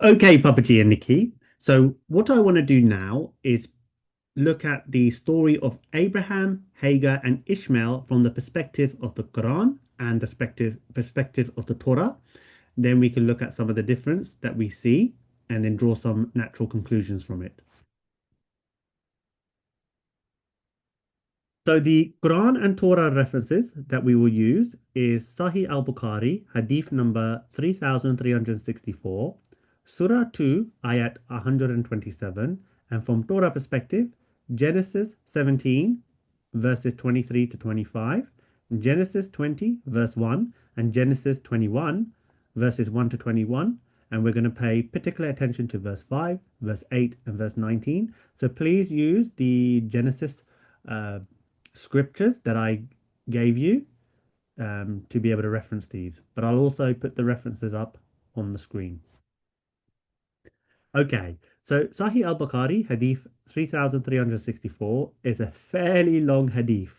Okay, Papaji and Nikki. So, what I want to do now is look at the story of Abraham, Hagar, and Ishmael from the perspective of the Quran and the perspective of the Torah. Then we can look at some of the difference that we see and then draw some natural conclusions from it. So the Quran and Torah references that we will use is Sahih al-Bukhari, hadith number 3364, Surah 2, ayat 127, and from Torah perspective, Genesis 17, verses 23 to 25, Genesis 20, verse 1, and Genesis 21, verses 1 to 21. And we're going to pay particular attention to verse 5, verse 8, and verse 19. So please use the Genesis uh, scriptures that I gave you to be able to reference these. But I'll also put the references up on the screen. Okay, so Sahih al-Bukhari, Hadith 3364, is a fairly long hadith.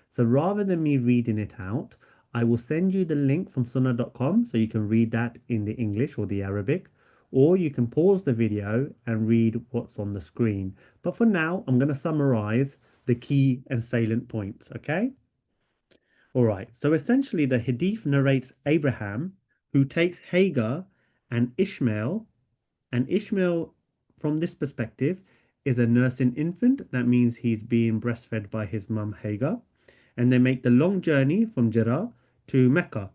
So rather than me reading it out, I will send you the link from sunnah.com so you can read that in the English or the Arabic, or you can pause the video and read what's on the screen. But for now, I'm going to summarize the key and salient points, okay? All right, so essentially the hadith narrates Abraham who takes Hagar and Ishmael, and Ishmael, from this perspective, is a nursing infant. That means he's being breastfed by his mum Hagar. And they make the long journey from Jeddah to Mecca.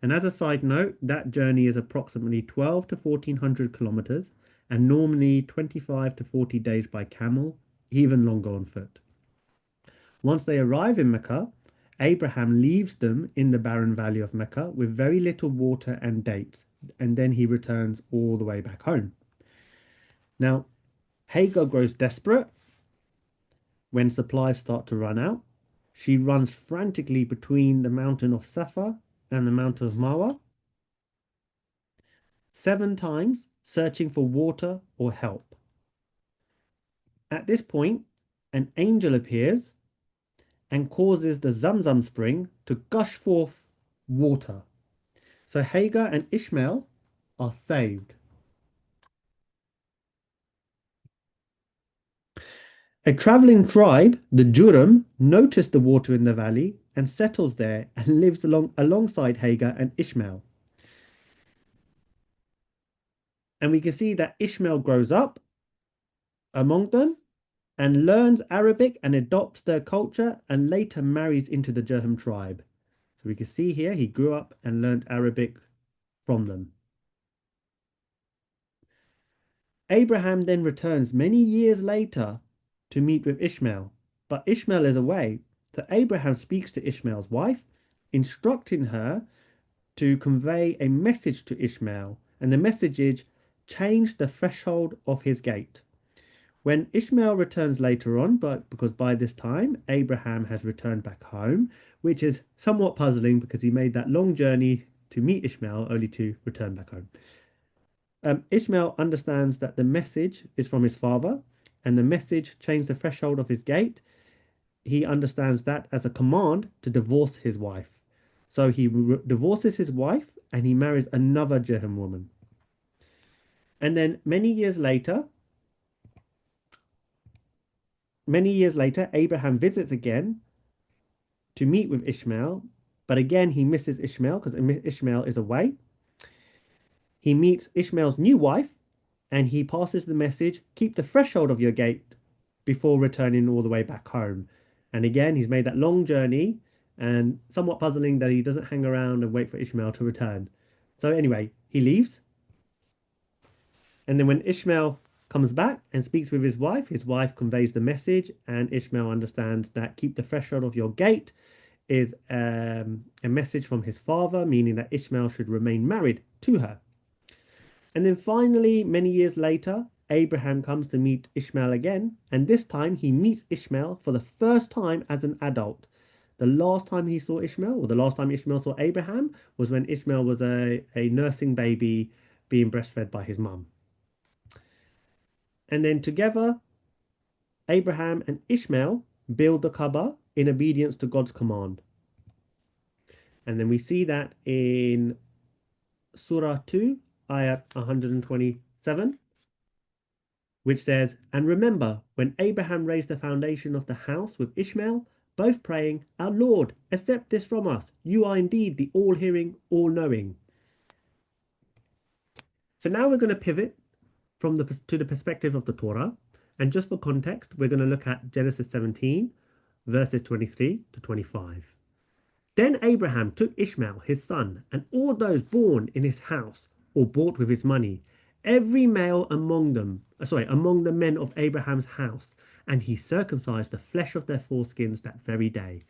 And as a side note, that journey is approximately 12 to 1400 kilometers and normally 25 to 40 days by camel, even longer on foot. Once they arrive in Mecca, Abraham leaves them in the barren valley of Mecca with very little water and dates, and then he returns all the way back home. Now, Hagar grows desperate when supplies start to run out. She runs frantically between the mountain of Safa and the mountain of Marwa, 7 times searching for water or help. At this point, an angel appears and causes the Zamzam spring to gush forth water. So Hagar and Ishmael are saved. A traveling tribe, the Juram, notice the water in the valley and settles there and lives alongside Hagar and Ishmael. And we can see that Ishmael grows up among them and learns Arabic and adopts their culture and later marries into the Jurham tribe. So we can see here he grew up and learned Arabic from them. Abraham then returns many years later to meet with Ishmael, but Ishmael is away. So Abraham speaks to Ishmael's wife, instructing her to convey a message to Ishmael, and the message is change the threshold of his gate. When Ishmael returns later on, but because by this time Abraham has returned back home, which is somewhat puzzling because he made that long journey to meet Ishmael only to return back home. Ishmael understands that the message is from his father, and the message changed the threshold of his gate. He understands that as a command to divorce his wife. So he divorces his wife and he marries another Jehem woman. And then many years later, Abraham visits again to meet with Ishmael, but again he misses Ishmael because Ishmael is away. He meets Ishmael's new wife and he passes the message keep the threshold of your gate before returning all the way back home. And again, he's made that long journey and somewhat puzzling that he doesn't hang around and wait for Ishmael to return. So, anyway, he leaves. And then when Ishmael comes back and speaks with his wife conveys the message, and Ishmael understands that keep the threshold of your gate is a message from his father, meaning that Ishmael should remain married to her. And then finally, many years later, Abraham comes to meet Ishmael again, and this time he meets Ishmael for the first time as an adult. The last time he saw Ishmael, or the last time Ishmael saw Abraham, was when Ishmael was a nursing baby being breastfed by his mum. And then together, Abraham and Ishmael build the Kaaba in obedience to God's command. And then we see that in Surah 2, ayat 120 7, which says, "And remember when Abraham raised the foundation of the house with Ishmael, both praying, 'Our Lord, accept this from us. You are indeed the all-hearing, all-knowing.'" So now we're going to pivot from to the perspective of the Torah. And just for context, we're going to look at Genesis 17, verses 23 to 25. Then Abraham took Ishmael his son, and all those born in his house, or bought with his money, every male among the men of Abraham's house, and he circumcised the flesh of their foreskins that very day,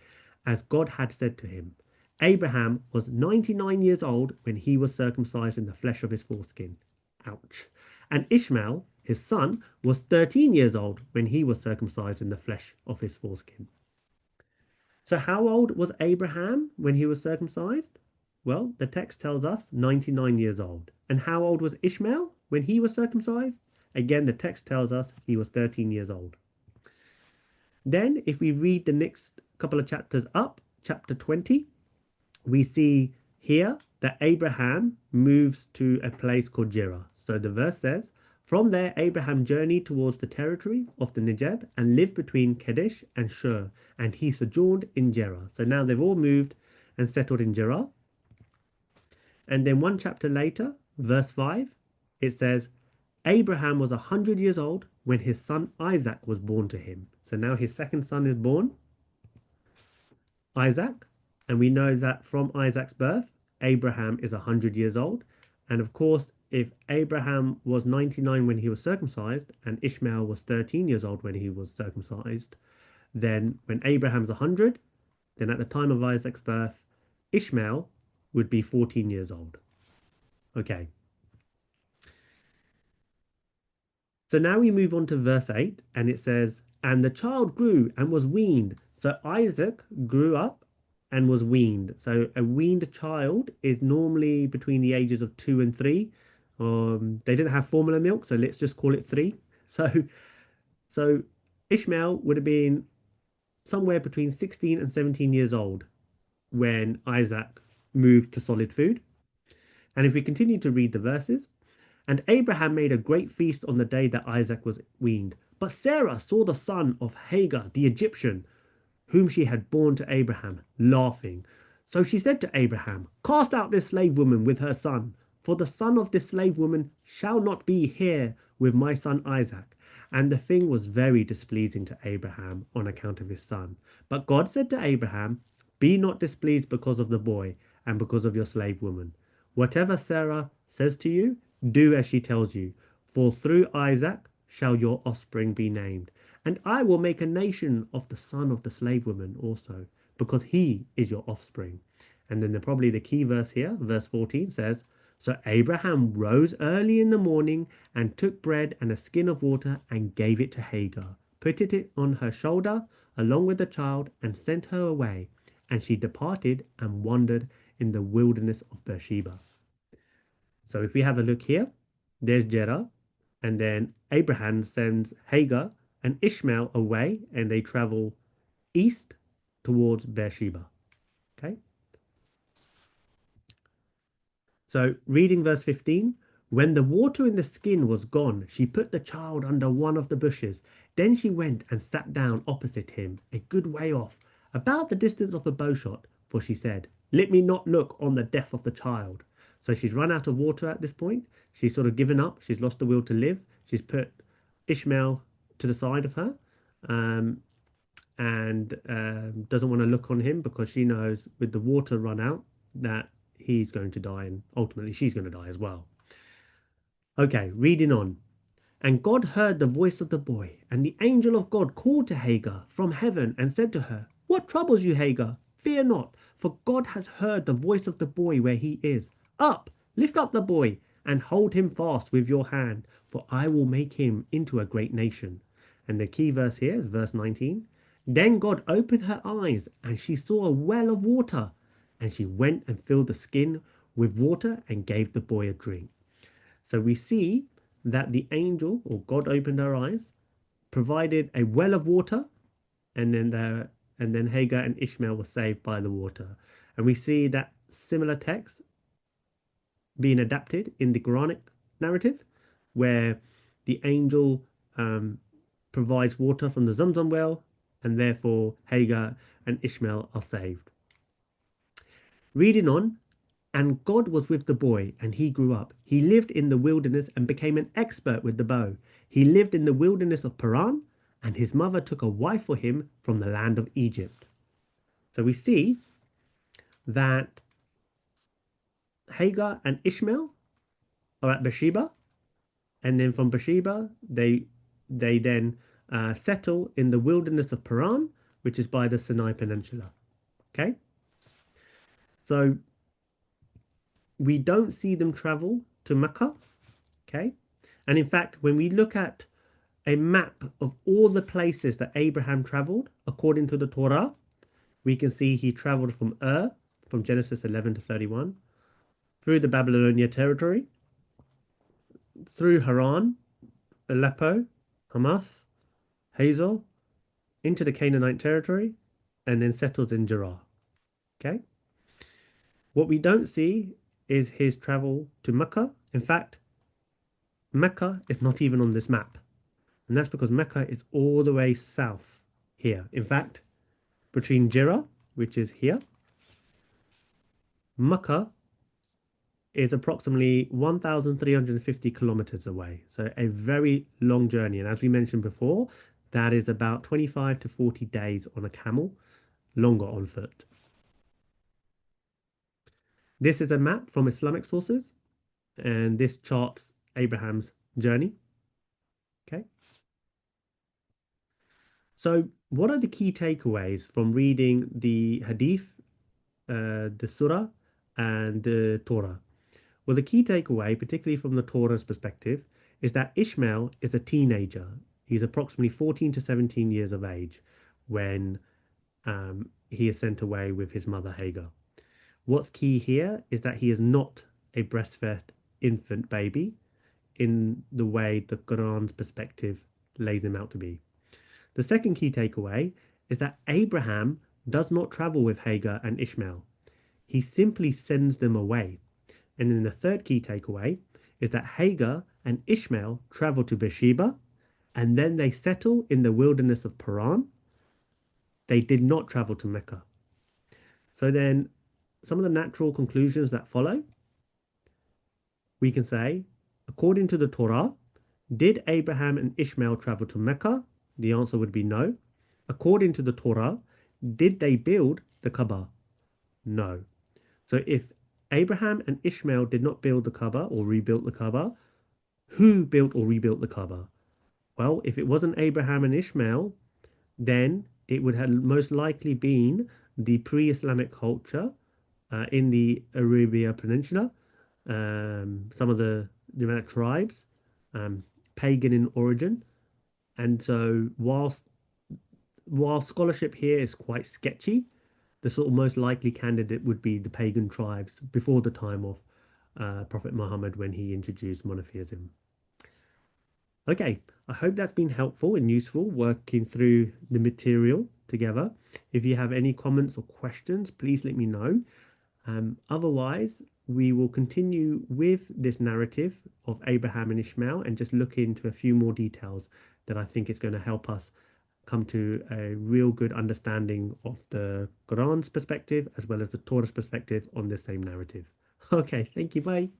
as God had said to him. Abraham was 99 years old when he was circumcised in the flesh of his foreskin. Ouch. And Ishmael, his son, was 13 years old when he was circumcised in the flesh of his foreskin. So, how old was Abraham when he was circumcised? Well, the text tells us 99 years old. And how old was Ishmael when he was circumcised? Again, the text tells us he was 13 years old. Then, if we read the next couple of chapters up, chapter 20, we see here that Abraham moves to a place called Gerar. So the verse says, "From there Abraham journeyed towards the territory of the Negeb and lived between Kadesh and Shur, and he sojourned in Gerar." So now they've all moved and settled in Gerar. And then one chapter later, verse 5, it says, "Abraham was 100 years old when his son Isaac was born to him." So now his second son is born, Isaac. And we know that from Isaac's birth, Abraham is 100 years old. And of course, if Abraham was 99 when he was circumcised and Ishmael was 13 years old when he was circumcised, then when Abraham's 100, then at the time of Isaac's birth, Ishmael would be 14 years old. Okay. So now we move on to verse 8, and it says, "And the child grew and was weaned." So Isaac grew up and was weaned. So a weaned child is normally between the ages of 2 and 3. They didn't have formula milk, so let's just call it 3. So, so Ishmael would have been somewhere between 16 and 17 years old when Isaac moved to solid food. And if we continue to read the verses, "And Abraham made a great feast on the day that Isaac was weaned. But Sarah saw the son of Hagar the Egyptian, whom she had borne to Abraham, laughing. So she said to Abraham, 'Cast out this slave woman with her son, for the son of this slave woman shall not be here with my son Isaac.' And the thing was very displeasing to Abraham on account of his son. But God said to Abraham, 'Be not displeased because of the boy and because of your slave woman. Whatever Sarah says to you, do as she tells you, for through Isaac shall your offspring be named. And I will make a nation of the son of the slave woman also, because he is your offspring.'" And then probably the key verse here, verse 14 says, "So Abraham rose early in the morning and took bread and a skin of water and gave it to Hagar, put it on her shoulder along with the child, and sent her away. And she departed and wandered in the wilderness of Beersheba." So if we have a look here, there's Gerar, and then Abraham sends Hagar and Ishmael away, and they travel east towards Beersheba. Okay. So reading verse 15, "When the water in the skin was gone, she put the child under one of the bushes. Then she went and sat down opposite him, a good way off, about the distance of a bowshot, for she said, 'Let me not look on the death of the child.'" So she's run out of water at this point. She's sort of given up. She's lost the will to live. She's put Ishmael to the side of her, um, and doesn't want to look on him because she knows with the water run out that he's going to die and ultimately she's going to die as well. Okay, reading on. "And God heard the voice of the boy, and the angel of God called to Hagar from heaven and said to her, 'What troubles you, Hagar? Fear not, for God has heard the voice of the boy where he is. Up, lift up the boy, and hold him fast with your hand, for I will make him into a great nation.'" And the key verse here is verse 19. "Then God opened her eyes, and she saw a well of water, and she went and filled the skin with water and gave the boy a drink." So we see that the angel or God opened her eyes, provided a well of water, and then Hagar and Ishmael were saved by the water. And we see that similar text being adapted in the Quranic narrative, where the angel um, provides water from the Zamzam well, and therefore Hagar and Ishmael are saved. Reading on, and God was with the boy, and he grew up. He lived in the wilderness and became an expert with the bow. He lived in the wilderness of Paran, and his mother took a wife for him from the land of Egypt. So we see that Hagar and Ishmael are at Beersheba, and then from Beersheba they then settle in the wilderness of Paran, which is by the Sinai Peninsula. Okay, so we don't see them travel to Mecca. Okay, and in fact, when we look at a map of all the places that Abraham traveled, according to the Torah, we can see he traveled from from Genesis 11 to 31, through the Babylonia territory, through Haran, Aleppo, Hamath, Hazor, into the Canaanite territory, and then settles in Gerar. Okay? What we don't see is his travel to Mecca. In fact, Mecca is not even on this map. And that's because Mecca is all the way south here. In fact, between Gerar, which is here, Mecca is approximately 1,350 kilometers away. So a very long journey. And as we mentioned before, that is about 25 to 40 days on a camel, longer on foot. This is a map from Islamic sources, and this charts Abraham's journey. Okay. So, what are the key takeaways from reading the Hadith, the Surah, and the Torah? Well, the key takeaway, particularly from the Torah's perspective, is that Ishmael is a teenager. He's approximately 14 to 17 years of age when he is sent away with his mother Hagar. What's key here is that he is not a breastfed infant baby in the way the Quran's perspective lays him out to be. The second key takeaway is that Abraham does not travel with Hagar and Ishmael. He simply sends them away. And then the third key takeaway is that Hagar and Ishmael travel to Beersheba and then they settle in the wilderness of Paran. They did not travel to Mecca. So then some of the natural conclusions that follow, we can say, according to the Torah, did Abraham and Ishmael travel to Mecca? The answer would be no. According to the Torah, did they build the Kaaba? No. So if Abraham and Ishmael did not build the Kaaba or rebuilt the Kaaba, who built or rebuilt the Kaaba? Well, if it wasn't Abraham and Ishmael, then it would have most likely been the pre-Islamic culture in the Arabia Peninsula. Some of the Germanic tribes, um, pagan in origin. And so while scholarship here is quite sketchy, the sort of most likely candidate would be the pagan tribes before the time of Prophet Muhammad when he introduced monotheism. Okay, I hope that's been helpful and useful working through the material together. If you have any comments or questions, please let me know. Otherwise, we will continue with this narrative of Abraham and Ishmael and just look into a few more details that I think is going to help us come to a real good understanding of the Quran's perspective as well as the Torah's perspective on the same narrative. Okay, thank you. Bye.